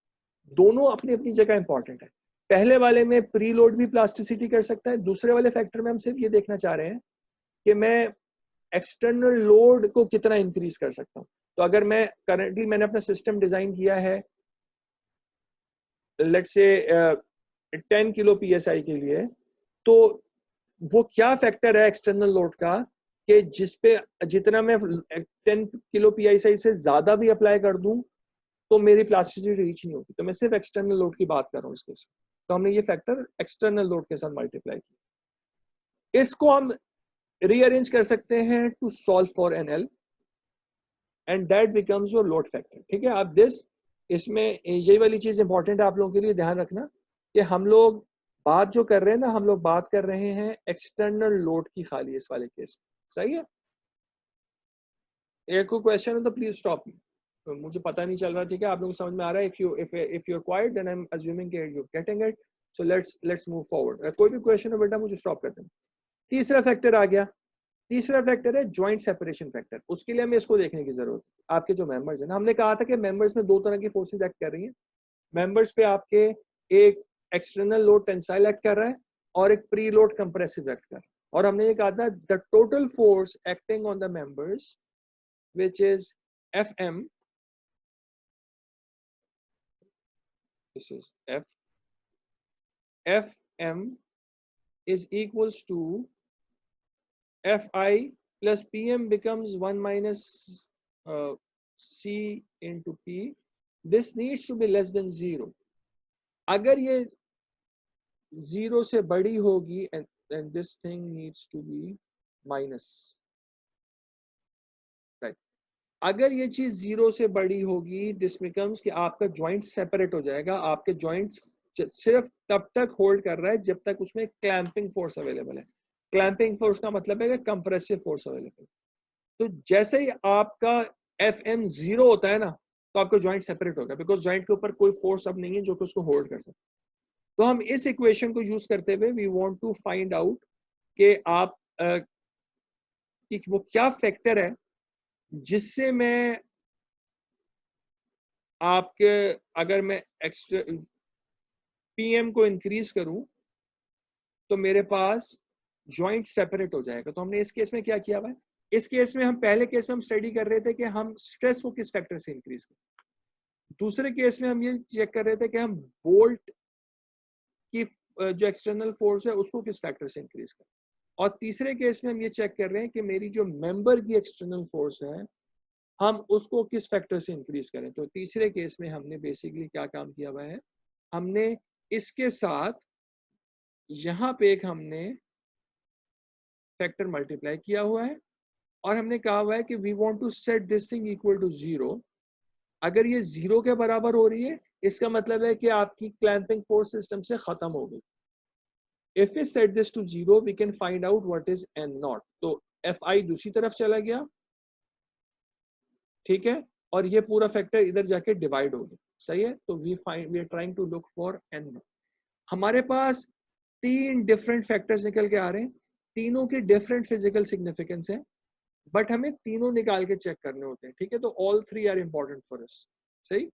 दोनों अपनी अपनी जगह इंपॉर्टेंट है। पहले वाले में प्री लोड भी प्लास्टिसिटी कर सकता है, दूसरे वाले फैक्टर में हम सिर्फ ये देखना चाह रहे हैं कि मैं एक्सटर्नल लोड को कितना इंक्रीज कर सकता हूं। तो अगर मैं करंटली मैंने अपना सिस्टम डिजाइन किया है लेट्स से 10 किलो पीएसआई के लिए, तो वो क्या फैक्टर है एक्सटर्नल लोड का कि जिस पे जितना मैं 10 किलो पीएसआई से ज्यादा भी अप्लाई कर दूं तो मेरी प्लास्टिसिटी रीच नहीं होती। तो मैं सिर्फ एक्सटर्नल लोड की बात कर रहा हूँ इस केस में। तो हमने ये फैक्टर एक्सटर्नल लोड के साथ मल्टीप्लाई किया। इसको हम रीअरेंज कर सकते हैं to solve for NL and that becomes your load factor, ठीक है। अब दिस, इसमें यही वाली चीज इंपॉर्टेंट है आप लोगों के लिए ध्यान रखना कि हम लोग बात जो कर रहे हैं ना, हम लोग बात कर रहे हैं एक्सटर्नल लोड की खाली इस वाले केस में। सही है। एक कोई क्वेश्चन है तो प्लीज स्टॉप मी, तो मुझे पता नहीं चल रहा, ठीक है। आप लोगों को समझ में आ रहा है? If you are quiet then I am assuming you getting it. So let's move forward. कोई भी क्वेश्चन हो बेटा मुझे स्टॉप कर देना। तीसरा फैक्टर आ गया। तीसरा फैक्टर है ज्वाइंट सेपरेशन फैक्टर। उसके लिए हमें इसको देखने की जरूरत है। आपके जो मेंबर्स है ना, हमने कहा था कि मेंबर्स में दो तरह की फोर्सेस एक्ट कर रही हैं। मेंबर्स पे आपके एक एक्सटर्नल लोड टेंसाइल एक्ट कर रहा है और एक प्री लोड कंप्रेसिव एक्ट कर रहा है। और हमने ये कहा था the total force acting on the members which is Fm, this is Fm is equals to Fi plus Pm becomes 1 minus C into P. This needs to be less than 0. अगर ये 0 से बड़ी होगी and this thing needs to be minus. Right. अगर ये चीज 0 से बड़ी होगी this becomes कि आपका जॉइंट सेपरेट हो जाएगा. आपके जॉइंट्स सिर्फ तब तक होल्ड कर रहा है जब तक उसमें क्लैंपिंग फोर्स अवेलेबल है. क्लैंपिंग फोर्स का मतलब है कि कंप्रेसिव फोर्स अवेलेबल. तो जैसे ही आपका Fm 0 होता है ना तो आपका जॉइंट सेपरेट होगा बिकॉज जॉइंट के ऊपर कोई फोर्स अब नहीं है जो कि उसको होल्ड कर सकते. तो हम इस इक्वेशन को यूज करते हुए we want to find out कि आप कि वो क्या फैक्टर है जिससे मैं आपके अगर मैं एक्स्ट्रा पीएम को इंक्रीज करूं तो मेरे पास जॉइंट सेपरेट हो जाएगा. तो हमने इस केस में क्या किया हुआ है, इस केस में हम पहले केस में हम स्टडी कर रहे थे कि हम स्ट्रेस को किस फैक्टर से इंक्रीज करें. दूसरे केस में हम ये चेक कर रहे थे कि हम बोल्ट की जो एक्सटर्नल फोर्स है उसको किस फैक्टर से इंक्रीज करें. और तीसरे केस में हम ये चेक कर रहे हैं कि मेरी जो मेंबर की एक्सटर्नल फोर्स है हम उसको किस फैक्टर से इंक्रीज करें. तो तीसरे केस में हमने बेसिकली क्या काम किया हुआ है, हमने इसके साथ यहाँ पे एक हमने फैक्टर मल्टीप्लाई किया हुआ है और हमने कहा हुआ है कि we want to set this thing equal to 0. अगर ये 0 के बराबर हो रही है इसका मतलब है कि आपकी क्लैंपिंग फोर्स सिस्टम से खत्म हो गई. If we set this to 0, we can find out what is n naught. तो Fi दूसरी तरफ चला गया, ठीक है, और ये पूरा फैक्टर इधर जाके डिवाइड हो गया. सही है. तो we are trying to look for n naught. हमारे पास 3 डिफरेंट फैक्टर्स निकल के आ रहे हैं, तीनों की डिफरेंट फिजिकल सिग्निफिकेंस है, बट हमें तीनों निकाल के चेक करने होते हैं. ठीक है. तो all 3 are important for us. सही.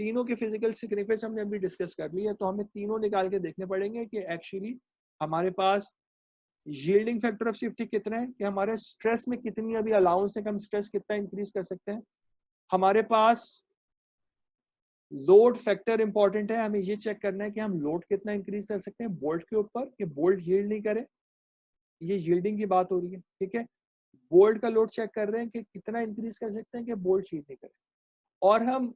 तीनों की फिजिकल सिग्निफिकेंस हमने अभी डिस्कस कर ली है. तो हमें तीनों निकाल के देखने पड़ेंगे कि एक्चुअली हमारे पास यील्डिंग फैक्टर ऑफ सेफ्टी कितना है, कि हमारे स्ट्रेस में कितनी अभी अलाउंस है कि हम स्ट्रेस कितना इंक्रीज कर सकते हैं. हमारे पास लोड फैक्टर इंपॉर्टेंट है, हमें ये चेक करना है कि हम लोड कितना इंक्रीज कर सकते हैं बोल्ट के ऊपर कि बोल्ट यील्ड नहीं करे. ये यील्डिंग की बात हो रही है. ठीक है. बोल्ट का लोड चेक कर रहे हैं कि कितना इंक्रीज कर सकते हैं कि बोल्ट यील्ड नहीं करे. और हम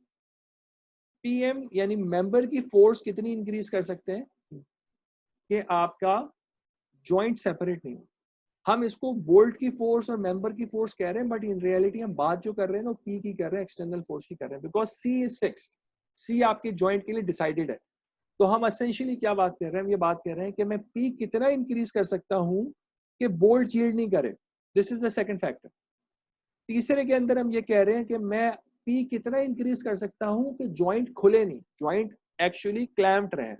पीएम यानी मेंबर की फोर्स कितनी इंक्रीज कर सकते हैं कि आपका जॉइंट सेपरेट नहीं हो. हम इसको बोल्ट की फोर्स और मेंबर की फोर्स कह रहे हैं, बट इन रियलिटी हम बात जो कर रहे हैं ना पी की कर रहे हैं, एक्सटर्नल फोर्स की कर रहे हैं, बिकॉज सी इज फिक्स्ड. सी आपके जॉइंट के लिए डिसाइडेड है. तो हम एसेंशियली क्या बात कर रहे हैं, हम ये बात कर रहे हैं कि मैं पी कितना इंक्रीज कर सकता हूं कि बोल्ट यील्ड नहीं करे. This is the second factor. तीसरे के अंदर हम ये कह रहे हैं कि मैं पी कितना इंक्रीज कर सकता हूं कि जॉइंट खुले नहीं, जॉइंट एक्चुअली क्लैम्प्ड रहे.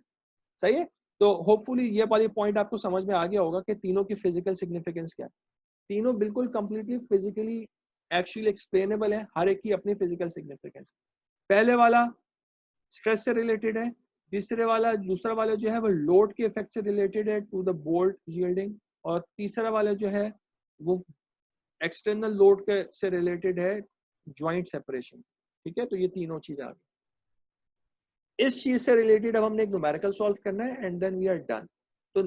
सही है. तो होपफुली ये वाली पॉइंट आपको समझ में आ गया होगा कि तीनों की फिजिकल सिग्निफिकेंस क्या है. तीनों बिल्कुल कंप्लीटली फिजिकली एक्चुअली एक्सप्लेनेबल है, हर एक की अपनी फिजिकल सिग्निफिकेंस. पहले वाला स्ट्रेस से रिलेटेड है, दूसरा वाला जो है वो लोड के इफेक्ट से रिलेटेड है टू द बोल्ट यील्डिंग, और तीसरा वाला जो है वो एक्सटर्नल लोड के से रिलेटेड है जॉइंट सेपरेशन. ठीक है. तो ये तीनों चीज आ गई. इस चीज से रिलेटेड अब हमने एक न्यूमेरिकल सॉल्व करना है and then we are done. तो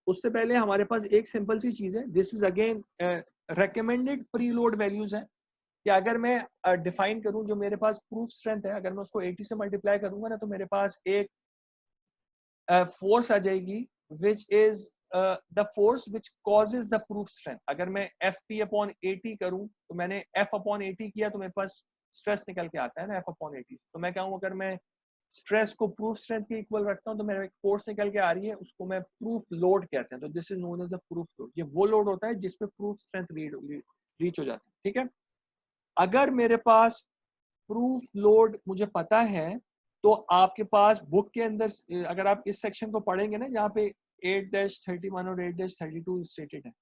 उससे पहले हमारे पास एक सिंपल सी चीज है. This is again recommended pre load values है कि अगर मैं डिफाइन करूं जो मेरे पास प्रूफ स्ट्रेंथ है, अगर मैं उसको 80 से मल्टीप्लाई करूंगा ना तो मेरे पास एक फोर्स आ जाएगी which is the force which causes the proof strength. अगर मैं Fp अपॉन 80 करूं तो मैंने F अपॉन 80 किया तो मेरे पास स्ट्रेस निकल के आता है ना F अपॉन 80. तो मैं कहूँ अगर मैं स्ट्रेस को प्रूफ स्ट्रेंथ के इक्वल रखता हूँ तो मेरे एक फोर्स निकल के आ रही है, उसको मैं प्रूफ लोड कहते हैं. तो this is known as the proof load. ये वो लोड होता है जिसपे प्रूफ स्ट्रेंथ रीच हो जाती है. ठीक है. अगर मेरे पास प्रूफ लोड मुझे पता है तो आपके पास बुक के अंदर अगर आप इस सेक्शन को पढ़ेंगे ना जहाँ पे 8-31 और 8-32 स्टेटेड है,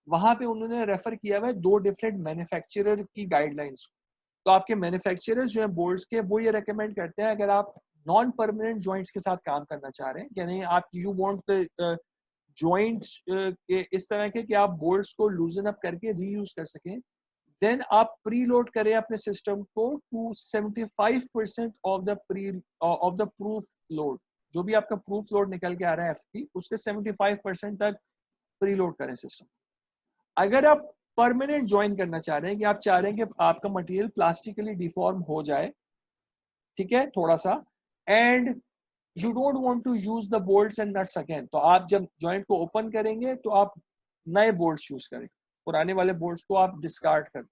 वहां पे उन्होंने रेफर किया हुआ है 2 डिफरेंट मैन्युफैक्चरर की गाइडलाइंस. तो आपके मैन्युफैक्चरर्स जो है बोल्ट्स के वो ये रेकमेंड करते हैं अगर आप नॉन परमानेंट जॉइंट्स के साथ काम करना चाह रहे हैं, यानी आप यू वांट जॉइंट्स इस तरह के कि आप बोल्ट्स को लूजन अप करके रीयूज कर सकें, देन आप प्री लोड करें अपने सिस्टम को to 75% of the proof load. जो भी आपका प्रूफ लोड निकल के आ रहा है FP, उसके 75% तक प्री लोड करें सिस्टम। अगर आप परमानेंट ज्वाइन करना चाह रहे हैं कि आप चाह रहे हैं कि आपका मटेरियल प्लास्टिकली डिफॉर्म हो जाए, ठीक है, थोड़ा सा, and you don't want to use the bolts and nuts again, तो आप जब जॉइंट को ओपन करेंगे तो आप नए बोल्ट्स यूज करें, पुराने वाले बोल्ट्स को आप डिस्कार्ड कर दें।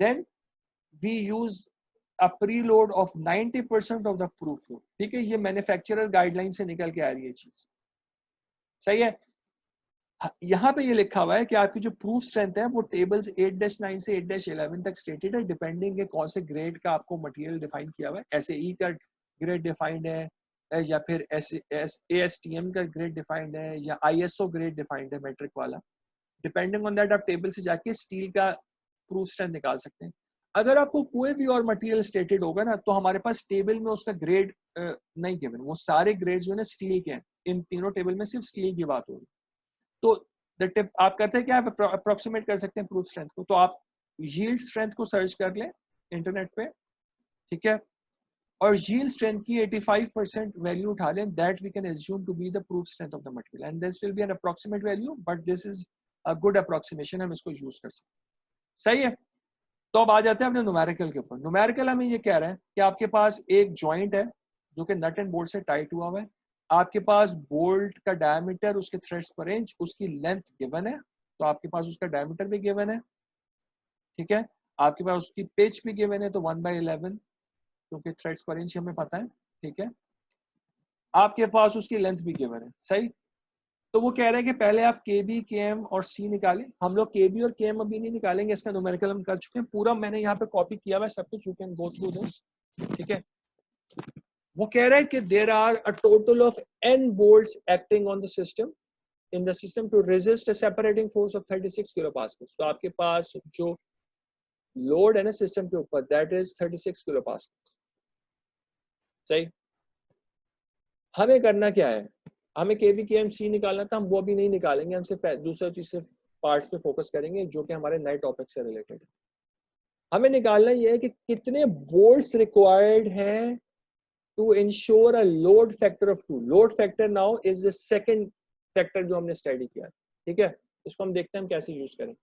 Then we use a preload of 90% of the proof load, ठीक है, ये मैन्युफैक्चरर गाइडलाइन से निकल के आ रही है चीज, सही है। यहाँ पे ये लिखा हुआ है कि आपकी जो प्रूफ स्ट्रेंथ है वो टेबल्स 8-9 से 8-11 तक स्टेटेड है, डिपेंडिंग के कौन से ग्रेड का आपको मटेरियल डिफाइन किया हुआ है। SAE का ग्रेड डिफाइंड है या फिर ASTM का ग्रेड डिफाइंड है या ISO ग्रेड डिफाइंड है मैट्रिक वाला। डिपेंडिंग ऑन दैट आप टेबल से जाके स्टील का प्रूफ स्ट्रेंथ निकाल सकते हैं। अगर आपको कोई भी और मटेरियल स्टेटेड होगा ना, तो हमारे पास टेबल में उसका ग्रेड नहीं गिवन, वो सारे ग्रेड जो है ना स्टील के हैं, इन तीनों टेबल में सिर्फ स्टील की बात होगी। तो द टिप आप करते हैं क्या, आप अप्रोक्सीमेट कर सकते हैं प्रूफ स्ट्रेंथ को, तो आप यील्ड स्ट्रेंथ को सर्च कर लें इंटरनेट पे, ठीक है, और यील्ड स्ट्रेंथ की 85% वैल्यू उठा लें, that we can assume to be the proof strength of the material, and this will be an approximate value, but this is a good approximation, हम इसको यूज कर सकते हैं, सही है। तो अब आ जाते हैं अपने न्यूमेरिकल के ऊपर। न्यूमेरिकल हमें ये कह रहा है कि आपके पास एक जॉइंट है जो कि नट एंड बोल्ट से टाइट हुआ हुआ है, आपके पास बोल्ट का डायमीटर, उसके थ्रेड्स पर इंच, उसकी लेंथ गिवन है, तो आपके पास उसका डायमीटर भी गिवन है, ठीक है, आपके पास उसकी पिच भी गिवन है, तो 1/11 क्योंकि थ्रेड्स पर इंच हमें पता है, ठीक है, आपके पास उसकी लेंथ भी गिवन है, सही। तो वो कह रहे हैं कि पहले आप KB, KM और C निकालें। हम लोग KB और KM अभी नहीं निकालेंगे, इसका न्यूमेरिकल हम कर चुके हैं, पूरा मैंने यहाँ पे कॉपी किया हुआ है सब कुछ, you can go through this, ठीक है। वो कह रहा है कि there are a total of n bolts acting on the system in the system to resist a separating force of 36 kilopascals। तो आपके पास जो लोड है ना सिस्टम के ऊपर, दैट इज 36 kilopascals, सही। हमें करना क्या है, हमें KB, KM, C निकालना था, हम वो भी नहीं निकालेंगे, हम सिर्फ दूसरा चीज से पार्ट्स पे फोकस करेंगे जो कि हमारे नए टॉपिक से रिलेटेड है। हमें निकालना ये है कि कितने बोल्ट्स रिक्वायर्ड हैं to ensure a load factor of 2। load factor now is the second factor जो हमने स्टडी किया, ठीक है, इसको हम देखते हैं हम कैसे यूज करें।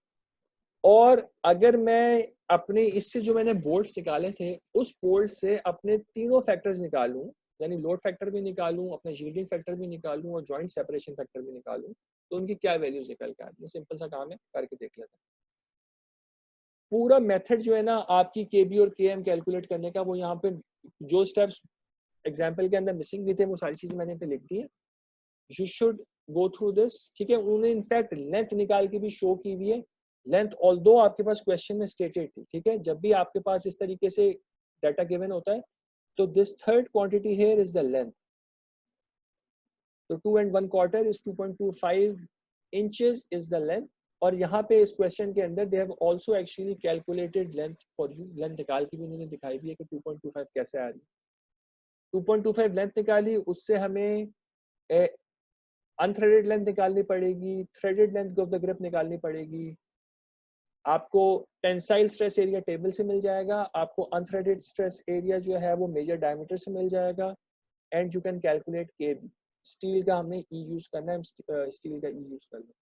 और अगर मैं अपने इससे जो मैंने बोल्ट्स निकाले थे उस बोल्ट से अपने तीनों फैक्टर्स निकालूं, यानी लोड फैक्टर भी निकालूं, अपना यील्डिंग फैक्टर भी निकालूं और जॉइंट सेपरेशन फैक्टर भी निकालूं, तो उनकी क्या वैल्यूज निकल के आती है। सिंपल सा काम है, करके देख लेते हैं। पूरा मेथड जो है ना आपकी KB और KM कैलकुलेट करने का, वो यहाँ पे जो स्टेप्स एग्जाम्पल के अंदर मिसिंग भी थे वो सारी चीजें मैंने पे लिख दी है, you should go through this, ठीक है। उन्होंने इनफैक्ट लेंथ निकाल के भी शो की हुई है, लेंथ ऑल्दो आपके पास क्वेश्चन में स्टेटेड थी, ठीक है। जब भी आपके पास इस तरीके से डाटा गिवन होता है तो this third quantity here is the length, तो 2 1/4 is 2.25 inches is the length. और यहाँ पे इस क्वेश्चन के अंदर they have also actually calculated length for you, length निकाल के भी उन्होंने दिखाई भी है कि 2.25 कैसे आ रही है। 2.25 लेंथ निकाली, उससे हमें अनथ्रेडेड लेंथ निकालनी पड़ेगी, threaded length of the grip निकालनी पड़ेगी, आपको टेंसाइल स्ट्रेस एरिया टेबल से मिल जाएगा, आपको अनथ्रेडेड स्ट्रेस एरिया जो है वो मेजर डायमीटर से मिल जाएगा, and you can calculate KB। Steel का हमने E यूज करना है, स्टील का E यूज करना है।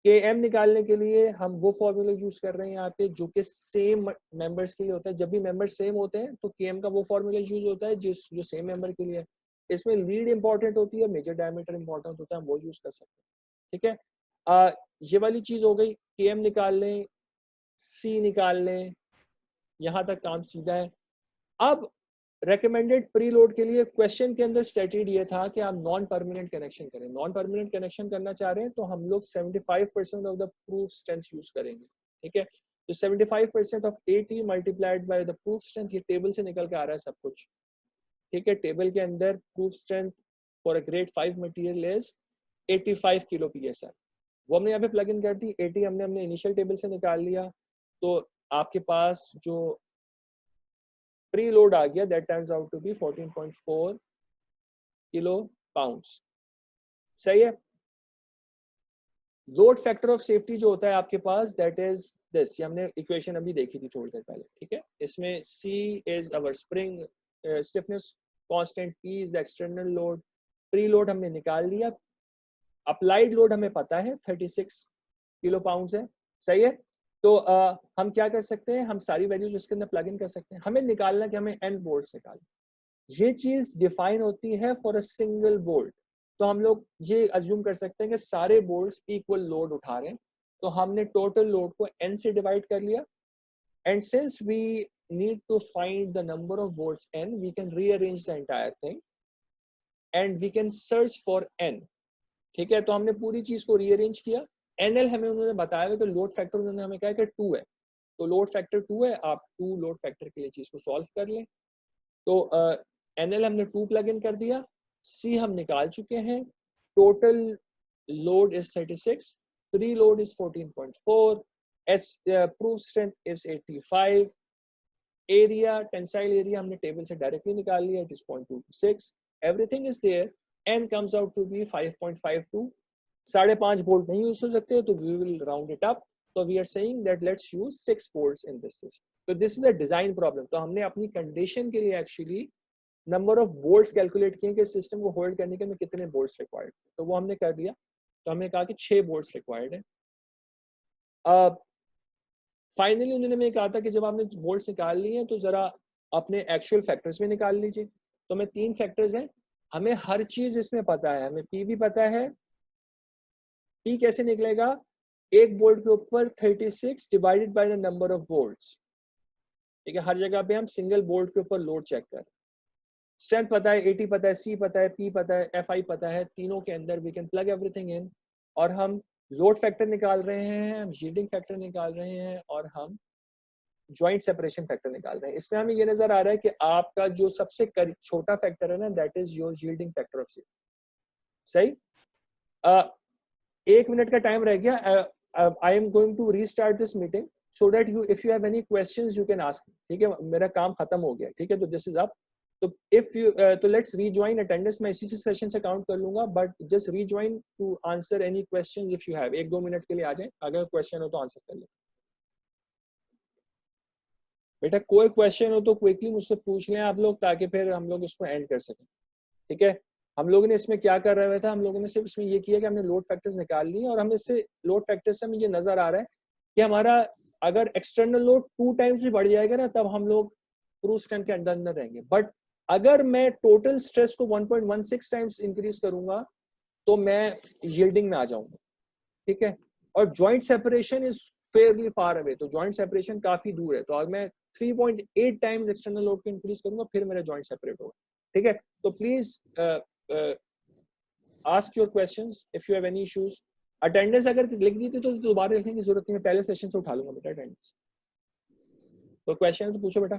KM निकालने के लिए हम वो फॉर्मूला यूज कर रहे हैं यहाँ पे जो कि सेम मेंबर्स के लिए होता है। जब भी मेंबर सेम होते हैं तो KM का वो फॉर्मूला यूज होता है जो सेम मेंबर के लिए है। इसमें लीड इंपॉर्टेंट होती है, मेजर डायमीटर इंपॉर्टेंट होता है, हम वो यूज कर सकते हैं, ठीक है। ये वाली चीज हो गई, KM निकाल लें, C निकाल लें, यहाँ तक काम सीधा है। अब रेकमेंडेड प्री लोड के लिए क्वेश्चन के अंदर स्टेटेड ये था कि आप नॉन परमानेंट कनेक्शन करें। नॉन परमानेंट कनेक्शन करना चाह रहे हैं तो हम लोग 75% of the proof strength use करेंगे, ठीक है। तो 75% of 80 multiplied by the proof strength, ये टेबल से निकल के आ रहा है सब कुछ, ठीक है। टेबल के अंदर proof strength for a grade 5 material is 85 kilo PSI, वो हमने यहाँ पे प्लग इन कर दी। 80 हमने अपने इनिशियल टेबल से निकाल लिया, तो आपके पास जो प्री लोड आ गया that turns out to be 14.4 kilo pounds, सही है। लोड फैक्टर ऑफ सेफ्टी जो होता है आपके पास दैट इज दिस, ये हमने इक्वेशन अभी देखी थी थोड़ी देर पहले, ठीक है। इसमें C is our spring stiffness constant P is the external load, preload हमने निकाल लिया, अप्लाइड लोड हमें पता है 36 किलो पाउंड है, सही है। तो हम क्या कर सकते हैं, हम सारी वैल्यूज इसके अंदर प्लग इन कर सकते हैं। हमें निकालना कि हमें n बोल्ट्स निकालना, ये चीज डिफाइन होती है फॉर अ सिंगल बोल्ट। तो हम लोग ये अज्यूम कर सकते हैं कि सारे बोल्ट्स इक्वल लोड उठा रहे हैं, तो हमने टोटल लोड को n से डिवाइड कर लिया, and since we need to find the number of bolts n, we can rearrange the entire thing and we can search for n, ठीक है। तो हमने पूरी चीज को रीअरेंज किया, NL हमें उन्होंने बताया है, तो लोड फैक्टर उन्होंने हमें कहा कि 2 है, तो लोड फैक्टर 2 है, आप 2 लोड फैक्टर के लिए चीज को सॉल्व कर लें। तो NL हमने 2 प्लग इन कर दिया, C हम निकाल चुके हैं, total load is 36, preload is 14.4, proof strength is 85, area tensile area हमने टेबल से डायरेक्टली निकाल लिया, it is 0.226, everything is there, n comes out to be 5.52, 5.5 bolt नहीं यूज हो सकते, तो we will round it up, so we are saying that let's use 6 bolts in this system. So this is a design problem, तो हमने अपनी condition के लिए actually number of bolts calculate किए कि सिस्टम को होल्ड करने के में कितने बोल्ट्स रिक्वायर्ड, तो वो हमने कर दिया। तो हमने कहा कि 6 बोल्ट्स रिक्वायर्ड है। फाइनली उन्होंने हमें कहा था कि जब आपने बोल्ट्स निकाल लिए हैं तो जरा अपने एक्चुअल फैक्टर्स में निकाल लीजिए। तो हमें 3 फैक्टर्स हैं, हमें हर चीज इसमें पता है, हमें P भी पता है। P कैसे निकलेगा, एक बोल्ट के ऊपर 36 divided by the number of bolts, ठीक है। हर जगह पे हम सिंगल बोल्ट के ऊपर लोड चेक कर, स्ट्रेंथ पता है, 80 पता है, C पता है, P पता है, FI पता है, तीनों के अंदर we can plug everything in, और हम लोड फैक्टर निकाल रहे हैं, हम यील्डिंग फैक्टर निकाल रहे हैं, और हम ज्वाइंट सेपरेशन फैक्टर निकाल रहे हैं। इसमें हमें ये नजर आ रहा है कि आपका जो सबसे छोटा फैक्टर है ना, that is your yielding factor of safety, सही। 1 मिनट का टाइम रह गया, I am going to restart this meeting so that you if you have any questions you can ask, ठीक है। मेरा काम खत्म हो गया, ठीक है, तो दिस इज अप। तो इफ यू तो लेट्स रीजॉइन अटेंडेंस, मैं इसी से सेशन से काउंट कर लूंगा, but just rejoin to answer any questions if you have. 1-2 minute के लिए आ जाए, अगर क्वेश्चन हो तो आंसर कर ले। बेटा कोई क्वेश्चन हो तो क्विकली मुझसे पूछ लें आप लोग, ताकि फिर हम लोग इसको एंड कर सकें, ठीक है। हम लोगों ने इसमें क्या कर रहे थे, हम लोगों ने सिर्फ इसमें ये किया कि हमने लोड फैक्टर्स निकाल लिए, और हमें इससे लोड फैक्टर्स से हमें ये नजर आ रहा है कि हमारा अगर एक्सटर्नल लोड 2 टाइम्स भी बढ़ जाएगा ना, तब हम लोग प्रूफ स्ट्रेंथ के अंदर अंदर रहेंगे। बट अगर मैं टोटल स्ट्रेस को 1.16 टाइम्स इंक्रीज करूंगा तो मैं यील्डिंग में आ जाऊंगा, ठीक है। और joint separation is fairly far away, तो ज्वाइंट सेपरेशन काफी दूर है, तो अगर मैं 3.8 टाइम्स एक्सटर्नल लोड को इंक्रीज करूंगा फिर मेरा ज्वाइंट सेपरेट होगा, ठीक है। तो please ask your questions if you have any issues. Attendance अगर लिख दी थी तो दोबारा लिखने की जरूरत नहीं है, पहले सेशन से उठा लूंगा बेटा अटेंडेंस। तो क्वेश्चन तो पूछो बेटा।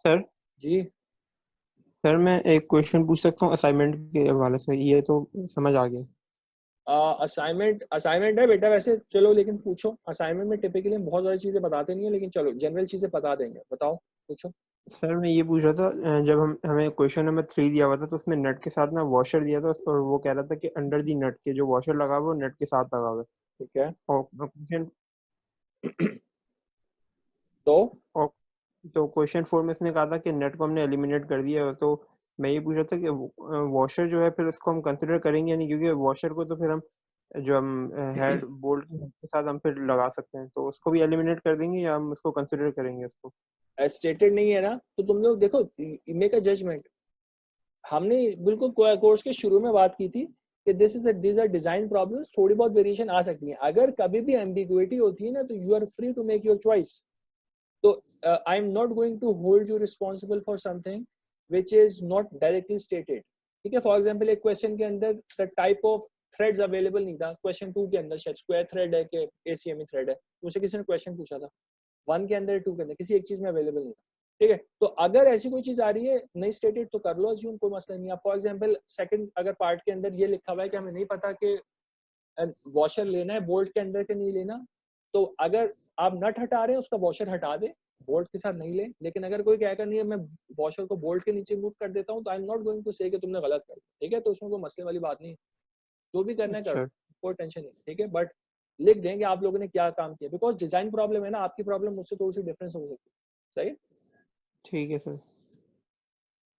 सर जी सर मैं एक क्वेश्चन पूछ सकता हूँ असाइनमेंट के हवाले से, ये तो समझ आ गया। असाइनमेंट है बेटा वैसे, चलो लेकिन पूछो। असाइनमेंट में टिपिकली हम बहुत सारी चीजें बताते नहीं है, लेकिन चलो जनरल चीजें बता देंगे, बताओ पूछो। सर मैं ये पूछ रहा था, जब हमें क्वेश्चन नंबर 3 दिया हुआ था तो उसमें नट के साथ ना वॉशर दिया था, और वो कह रहा था कि अंडर दी नट के जो वॉशर लगा हुआ वो नट के साथ लगा हुआ है। ठीक है और क्वेश्चन तो क्वेश्चन 4 में इसने कहा था कि नेट को हमने एलिमिनेट कर दिया है, तो मैं ये पूछ रहा था कि वॉशर जो है फिर उसको हम कंसिडर करेंगे या नहीं, क्योंकि वॉशर को तो फिर हम जो हम हेड बोल्ट के साथ हम फिर लगा सकते हैं, तो उसको भी एलिमिनेट कर देंगे या हम उसको कंसिडर करेंगे उसको। स्टेटेड नहीं है ना, तो तुम लोग देखो, मेक अ जजमेंट। हमने बिल्कुल कोर्स के शुरू में बात की थी कि दिस आर डिजाइन प्रॉब्लम्स, थोड़ी बहुत वेरिएशन आ सकती है। अगर कभी भी एम्बिग्युइटी होती है ना, तो you are free to make your choice. तो I am not going to hold you responsible for something which is not directly stated, ठीक है। फॉर एग्जाम्पल एक क्वेश्चन के अंदर the type of threads available नहीं था, क्वेश्चन 2 के अंदर शायद स्क्वायर थ्रेड है कि ACME थ्रेड है, मुझे किसी ने क्वेश्चन पूछा था 1 के अंदर 2 के अंदर, किसी एक चीज में अवेलेबल नहीं था, ठीक है। तो अगर ऐसी कोई चीज आ रही है नहीं स्टेटेड तो कर लो अज्यूम, कोई मसला नहीं है। फॉर एग्जांपल सेकंड अगर पार्ट के अंदर ये लिखा हुआ है कि हमें नहीं पता कि वॉशर लेना है बोल्ट के अंदर के नहीं लेना, तो अगर आप नट हटा रहे हैं उसका वॉशर हटा दे, बोल्ट के साथ नहीं ले। लेकिन अगर कोई कहेगा नहीं है मैं वॉशर को बोल्ट के नीचे मूव कर देता हूँ, तो I am not going to say कि तुमने गलत कर, ठीक है। तो उसमें कोई मसले वाली बात नहीं, जो भी करना है करो, कोई टेंशन नहीं, ठीक है। बट लिख देंगे आप लोगों ने क्या काम किया, बिकॉज डिजाइन प्रॉब्लम है ना, आपकी प्रॉब्लम मुझसे थोड़ी सी डिफरेंस हो सकती है, सही है। ठीक है सर।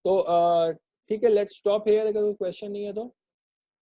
तो ठीक है, लेट्स स्टॉप हियर, अगर कोई क्वेश्चन नहीं है तो।